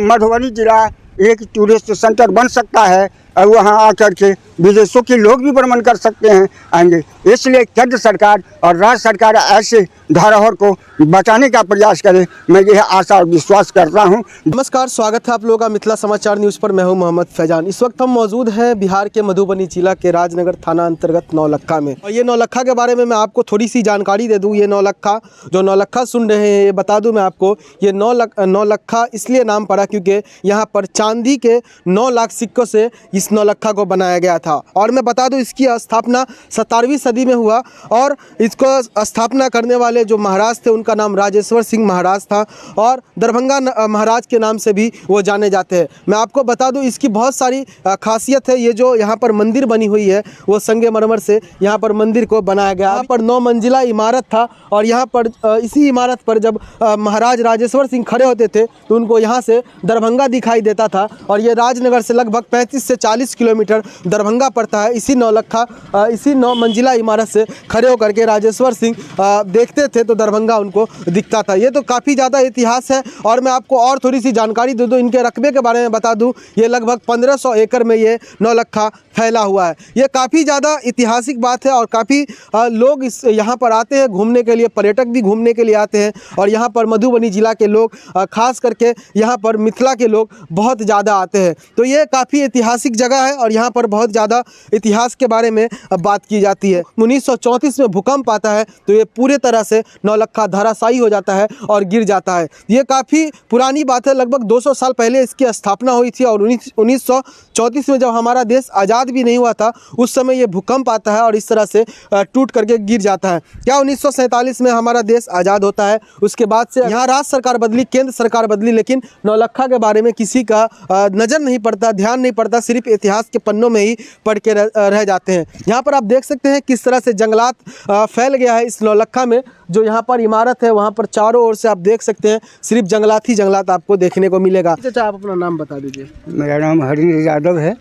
मधुबनी जिला एक tourist centre बन सकता है और वहाँ आकर के विदेशों के लोग भी भ्रमण कर सकते हैं आएंगे। इसलिए केंद्र सरकार और राज्य सरकार ऐसे धरोहर को बचाने का प्रयास करे, मैं यह आशा और विश्वास करता हूँ। नमस्कार, स्वागत है आप लोगों का मिथिला समाचार न्यूज़ पर। मैं हूं मोहम्मद फैजान। इस वक्त हम मौजूद हैं बिहार के मधुबनी जिला के राजनगर थाना अंतर्गत नौलक्खा में। और ये नौलक्खा के बारे में मैं आपको थोड़ी सी जानकारी दे दूं। ये नौलक्खा सुन रहे हैं, ये बता दूं मैं आपको, ये नौलक्खा इसलिए नाम पड़ा क्योंकि यहाँ पर चांदी के 9 लाख सिक्कों से इस नौलक्खा को बनाया गया था। और मैं बता दूं इसकी स्थापना 17वीं सदी में हुआ और इसको स्थापना करने वाले जो महाराज थे उनका नाम राजेश्वर सिंह महाराज था और दरभंगा महाराज के नाम से भी वो जाने जाते हैं। मैं आपको बता दूं इसकी बहुत सारी खासियत है। ये जो यहाँ पर मंदिर बनी हुई है वो संगमरमर से यहाँ पर मंदिर को बनाया गया। यहाँ पर 9 मंजिला इमारत था और यहाँ पर इसी इमारत पर जब महाराज राजेश्वर सिंह खड़े होते थे तो उनको यहाँ से दरभंगा दिखाई देता था। और ये राजनगर से लगभग 35 से 40 किलोमीटर दरभंगा पड़ता है। इसी नौलक्खा इसी 9 मंजिला इमारत से खड़े होकर के राजेश्वर सिंह देखते थे तो दरभंगा उनको दिखता था। ये तो काफ़ी ज़्यादा इतिहास है। और मैं आपको और थोड़ी सी जानकारी दे दूँ, इनके रकबे के बारे में बता दूँ। ये लगभग 1500 एकड़ में ये नौलक्खा फैला हुआ है। ये काफ़ी ज़्यादा ऐतिहासिक बात है और काफ़ी लोग इस यहाँ पर आते हैं घूमने के लिए, पर्यटक भी घूमने के लिए आते हैं। और यहाँ पर मधुबनी जिला के लोग खास करके यहाँ पर मिथिला के लोग बहुत ज़्यादा आते हैं। तो ये काफ़ी ऐतिहासिक जगह है और यहाँ पर बहुत ज़्यादा इतिहास के बारे में बात की जाती है। 1934 में भूकंप आता है तो ये पूरे तरह से नौलक्खा धराशायी हो जाता है और गिर जाता है। ये काफ़ी पुरानी बात है, लगभग 200 साल पहले इसकी स्थापना हुई थी। और 1934 में जब हमारा देश आज़ाद भी नहीं हुआ था उस समय ये भूकंप आता है और इस तरह से टूट करके गिर जाता है। क्या 1947 में हमारा देश आज़ाद होता है, उसके बाद से यहाँ राज्य सरकार बदली, केंद्र सरकार बदली, लेकिन नौलक्खा के बारे में किसी का नज़र नहीं पड़ता, ध्यान नहीं पड़ता, सिर्फ इतिहास के पन्नों में ही पढ़ के रह जाते हैं। यहाँ पर आप देख सकते हैं किस तरह से जंगलात फैल गया है इस नौलक्खा में। जो यहाँ पर इमारत है वहाँ पर चारों ओर से आप देख सकते हैं सिर्फ जंगलात ही जंगलात आपको देखने को मिलेगा। चाचा आप अपना नाम बता दीजिए। मेरा नाम हरीन्द्र यादव है।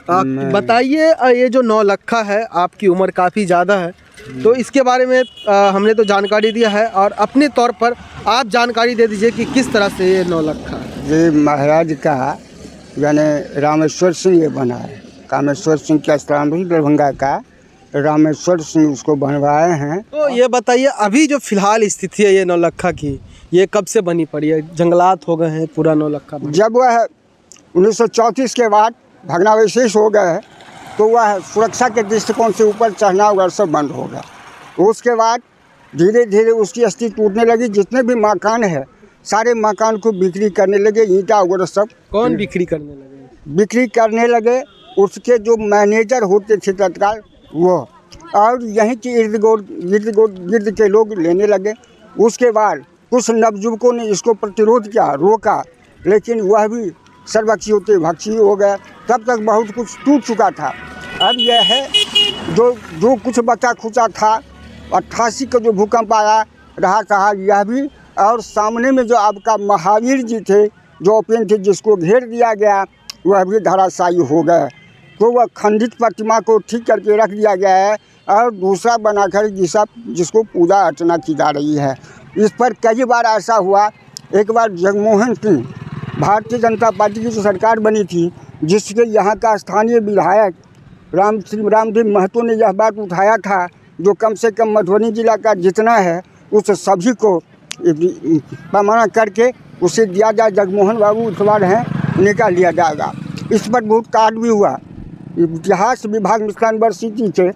बताइए, ये जो नौलक्खा है, आपकी उम्र काफ़ी ज़्यादा है तो इसके बारे में हमने तो जानकारी दिया है और अपने तौर पर आप जानकारी दे दीजिए कि किस तरह से ये नौलक्खा ये महाराज का यानी रामेश्वर सिंह ये बना है। कामेश्वर सिंह के स्थान भी दरभंगा का रामेश्वर सिंह उसको बनवाए हैं। तो ये बताइए अभी जो फिलहाल स्थिति है ये नौलक्खा की, ये कब से बनी पड़ी है? जंगलात हो गए हैं पूरा नौलक्खा। जब वह 1934 के बाद भग्नावशेष हो गए तो वह सुरक्षा के दृष्टिकोण से ऊपर चढ़ना वगैरह सब बंद हो गया। उसके बाद धीरे धीरे उसकी अस्थि टूटने लगी। जितने भी मकान है सारे मकान को बिक्री करने लगे, ईंटा वगैरह सब। कौन बिक्री करने लगे? बिक्री करने लगे उसके जो मैनेजर होते थे तत्काल वो, और यहीं के इर्द गिर्द के लोग लेने लगे। उसके बाद कुछ नवयुवकों ने इसको प्रतिरोध किया, रोका, लेकिन वह भी सर्वक्षी भक्षी हो गया। तब तक बहुत कुछ टूट चुका था। अब यह है जो कुछ बचा खुचा था 88 का जो भूकंप आया रहा यह भी, और सामने में जो आपका महावीर जी थे जो ओपन थे जिसको घेर दिया गया वह भी धराशायी हो गए। तो वह खंडित प्रतिमा को ठीक करके रख दिया गया है और दूसरा बनाकर जिसको पूजा अर्चना की जा रही है। इस पर कई बार ऐसा हुआ। एक बार जगमोहन सिंह, भारतीय जनता पार्टी की जो सरकार बनी थी, जिसके यहाँ का स्थानीय विधायक रामदेव महतो ने यह बात उठाया था जो कम से कम मधुबनी जिला का जितना है उस सभी को पैमाना करके उसे दिया जाए। जगमोहन बाबू इतवार हैं, निकाल लिया जाएगा। इस पर बहुत कार्ड भी हुआ। इतिहास विभाग मिथिला यूनिवर्सिटी के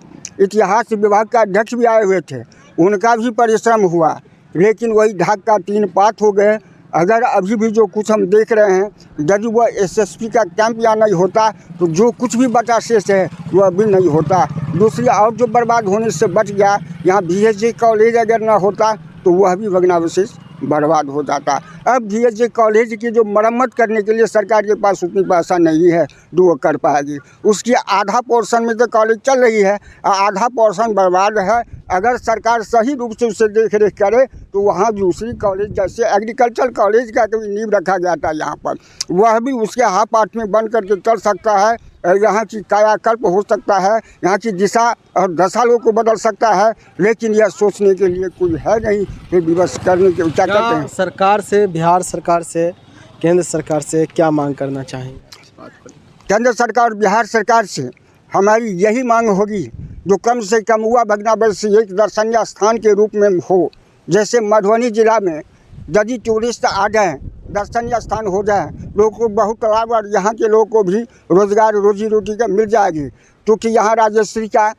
इतिहास विभाग का अध्यक्ष भी आए हुए थे, उनका भी परिश्रम हुआ, लेकिन वही ढाक का 3 पात हो गए। अगर अभी भी जो कुछ हम देख रहे हैं, यदि वह एसएसपी का कैंप यहाँ नहीं होता तो जो कुछ भी बचा शेष है वह अभी नहीं होता। दूसरी और जो बर्बाद होने से बच गया, यहाँ बीएसजी कॉलेज अगर ना होता तो वह भी भग्नावशेष बर्बाद हो जाता। अब बीएसजी कॉलेज की जो मरम्मत करने के लिए सरकार के पास उतनी पैसा नहीं है जो वो कर पाएगी। उसकी आधा पोर्शन में तो कॉलेज चल रही है, आधा पोर्शन बर्बाद है। अगर सरकार सही रूप से उसे देख रेख करे तो वहाँ दूसरी कॉलेज जैसे एग्रीकल्चर कॉलेज का कभी नींव रखा गया था यहाँ पर, वह भी उसके हाथ पार्ट में बन करके चल सकता है। यहाँ की कायाकल्प हो सकता है, यहाँ की दिशा और दशा लोग को बदल सकता है, लेकिन यह सोचने के लिए कोई है नहीं कि विवश करने के क्या कहते हैं। सरकार से, बिहार सरकार से केंद्र सरकार से क्या मांग करना चाहेंगे? केंद्र सरकार, बिहार सरकार से हमारी यही मांग होगी, जो कम से कम हुआ भगनावश एक दर्शनीय स्थान के रूप में हो। जैसे मधुबनी जिला में यदि टूरिस्ट आ जाए, दर्शनीय स्थान हो जाए, लोगों को बहुत लाभ और यहाँ के लोगों को भी रोजगार, रोजी रोटी का मिल जाएगी। क्योंकि यहाँ राजश्री का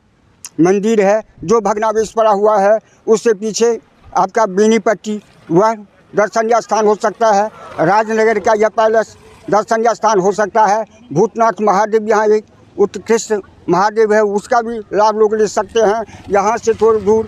मंदिर है जो भगनावश पड़ा हुआ है, उससे पीछे आपका बेनीपट्टी वह दर्शनीय स्थान हो सकता है। राजनगर का यह पैलेस दर्शनीय स्थान हो सकता है। भूतनाथ महादेव यहाँ एक उत्कृष्ट महादेव है, उसका भी लाभ लोग ले सकते हैं। यहाँ से थोड़ी दूर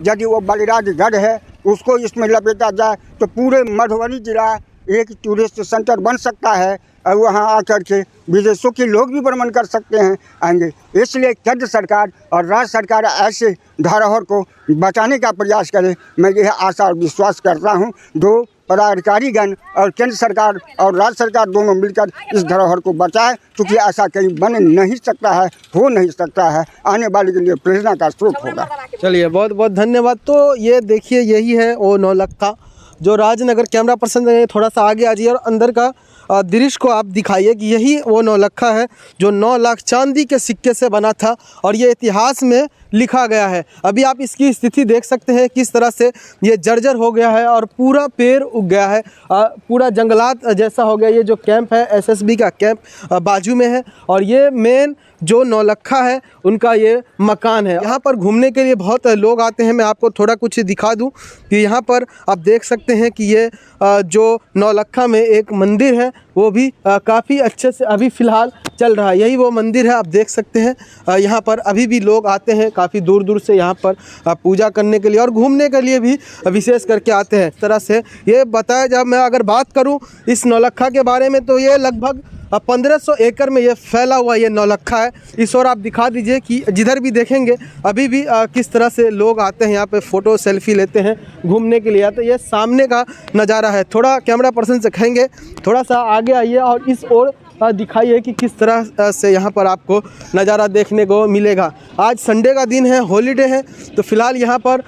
यदि वो बलिराजगढ़ है, उसको इसमें लपेटा जाए तो पूरे मधुबनी जिला एक टूरिस्ट सेंटर बन सकता है और वहाँ आकर के विदेशों के लोग भी भ्रमण कर सकते हैं, आएंगे। इसलिए केंद्र सरकार और राज्य सरकार ऐसे धरोहर को बचाने का प्रयास करे। मैं यह आशा और विश्वास करता हूँ, दो पदाधिकारीगण और केंद्र सरकार और राज्य सरकार दोनों मिलकर इस धरोहर को बचाए, क्योंकि ऐसा कहीं बन नहीं सकता है, हो नहीं सकता है, आने वाले के लिए प्रेरणा का स्रोत होगा। चलिए, बहुत बहुत धन्यवाद। तो ये देखिए, यही है वो नौलक्खा जो राजनगर। कैमरा पर्सन थोड़ा सा आगे आ जाइए और अंदर का दृश्य को आप दिखाइए कि यही वो नौलक्खा है जो 9 लाख चांदी के सिक्के से बना था और ये इतिहास में लिखा गया है। अभी आप इसकी स्थिति देख सकते हैं किस तरह से ये जर्जर हो गया है और पूरा पेड़ उग गया है, पूरा जंगलात जैसा हो गया। ये जो कैंप है, एसएसबी का कैंप बाजू में है और ये मेन जो नौलक्खा है उनका ये मकान है। यहाँ पर घूमने के लिए बहुत लोग आते हैं। मैं आपको थोड़ा कुछ दिखा दूँ कि यहाँ पर आप देख सकते हैं कि ये जो नौलक्खा में एक मंदिर है वो भी काफ़ी अच्छे से अभी फ़िलहाल चल रहा है। यही वो मंदिर है, आप देख सकते हैं। यहाँ पर अभी भी लोग आते हैं काफ़ी दूर दूर से यहाँ पर पूजा करने के लिए और घूमने के लिए भी विशेष करके आते हैं। इस तरह से ये बताया, जब मैं अगर बात करूँ इस नौलक्खा के बारे में तो ये लगभग 1500 एकड़ में ये फैला हुआ ये नौलक्खा है। इस ओर आप दिखा दीजिए कि जिधर भी देखेंगे अभी भी किस तरह से लोग आते हैं यहाँ पे फ़ोटो सेल्फी लेते हैं, घूमने के लिए आते हैं। ये सामने का नज़ारा है। थोड़ा कैमरा पर्सन से कहेंगे थोड़ा सा आगे आइए और इस ओर दिखाइए कि किस तरह से यहाँ पर आपको नज़ारा देखने को मिलेगा। आज संडे का दिन है, हॉलीडे है, तो फ़िलहाल यहाँ पर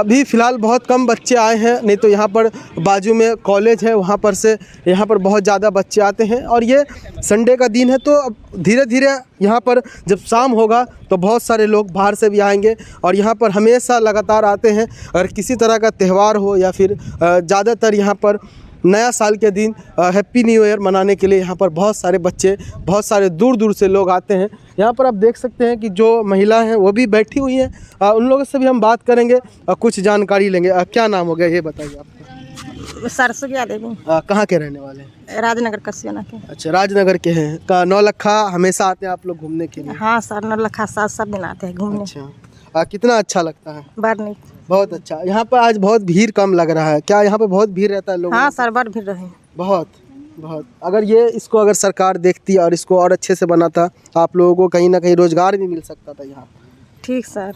भी फ़िलहाल बहुत कम बच्चे आए हैं। नहीं तो यहाँ पर बाजू में कॉलेज है, वहाँ पर से यहाँ पर बहुत ज़्यादा बच्चे आते हैं और ये संडे का दिन है। तो अब धीरे धीरे यहाँ पर जब शाम होगा तो बहुत सारे लोग बाहर से भी आएंगे और यहाँ पर हमेशा लगातार आते हैं। अगर किसी तरह का त्यौहार हो या फिर ज़्यादातर यहाँ पर नया साल के दिन हैप्पी न्यू ईयर मनाने के लिए यहाँ पर बहुत सारे बच्चे, बहुत सारे दूर दूर से लोग आते हैं। यहाँ पर आप देख सकते हैं कि जो महिला हैं वो भी बैठी हुई हैं। उन लोगों से भी हम बात करेंगे, कुछ जानकारी लेंगे। क्या नाम हो गया ये बताइए आपका? सरसुगिया देवी। कहाँ के रहने वाले हैं? राजनगर कसियाना के। अच्छा, राजनगर के हैं। का नौलक्खा हमेशा आते हैं आप लोग घूमने के लिए? हाँ सर, नौलक्खा साथ सब दिन आते हैं घूमने। अच्छा, कितना अच्छा लगता है? बड़ बहुत अच्छा। यहाँ पर आज बहुत भीड़ कम लग रहा है, क्या यहाँ पे बहुत भीड़ रहता है लोग? हाँ सर, बड़ भीड़ रहे। बहुत बहुत। अगर ये इसको अगर सरकार देखती और इसको और अच्छे से बनाता, आप लोगों को कहीं ना कहीं रोजगार भी मिल सकता था यहाँ। ठीक सर।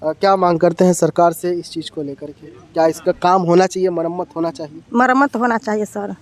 क्या मांग करते हैं सरकार से इस चीज़ को लेकर के? क्या इसका काम होना चाहिए, मरम्मत होना चाहिए? मरम्मत होना चाहिए सर।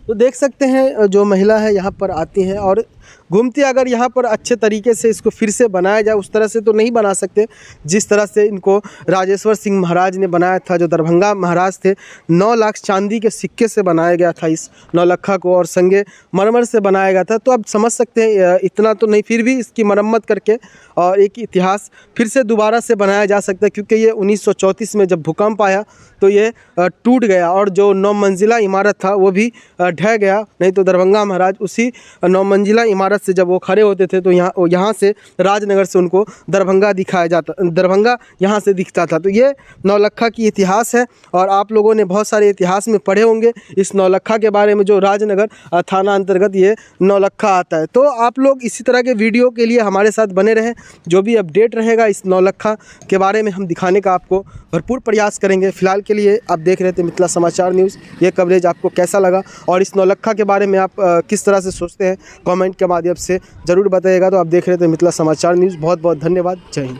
तो देख सकते हैं जो महिला है यहाँ पर आती हैं और घूमती। अगर यहाँ पर अच्छे तरीके से इसको फिर से बनाया जाए, उस तरह से तो नहीं बना सकते जिस तरह से इनको राजेश्वर सिंह महाराज ने बनाया था, जो दरभंगा महाराज थे। 9 लाख चांदी के सिक्के से बनाया गया था इस नौलक्खा को और संगे मरमर से बनाया गया था। तो आप समझ सकते हैं इतना तो नहीं, फिर भी इसकी मरम्मत करके और एक इतिहास फिर से दोबारा से बनाया जा सकता है। क्योंकि ये 1934 में जब भूकंप आया तो ये टूट गया और जो 9 मंजिला इमारत था वो भी ढह गया। नहीं तो दरभंगा महाराज उसी 9 मंजिला इमारत से जब वो खड़े होते थे तो यहाँ से राजनगर से उनको दरभंगा दिखाया जाता, दरभंगा यहाँ से दिखता था। तो ये नौलक्खा की इतिहास है और आप लोगों ने बहुत सारे इतिहास में पढ़े होंगे इस नौलक्खा के बारे में, जो राजनगर थाना अंतर्गत ये नौलक्खा आता है। तो आप लोग इसी तरह के वीडियो के लिए हमारे साथ बने रहें। जो भी अपडेट रहेगा इस नौलक्खा के बारे में हम दिखाने का आपको भरपूर प्रयास करेंगे। फिलहाल के लिए आप देख रहे थे मिथिला समाचार न्यूज़। ये कवरेज आपको कैसा लगा और इस नौलक्खा के बारे में आप किस तरह से सोचते हैं, कमेंट के माध्यम से ज़रूर बताइएगा। तो आप देख रहे थे मिथिला समाचार न्यूज़। बहुत बहुत धन्यवाद। जय हिंद।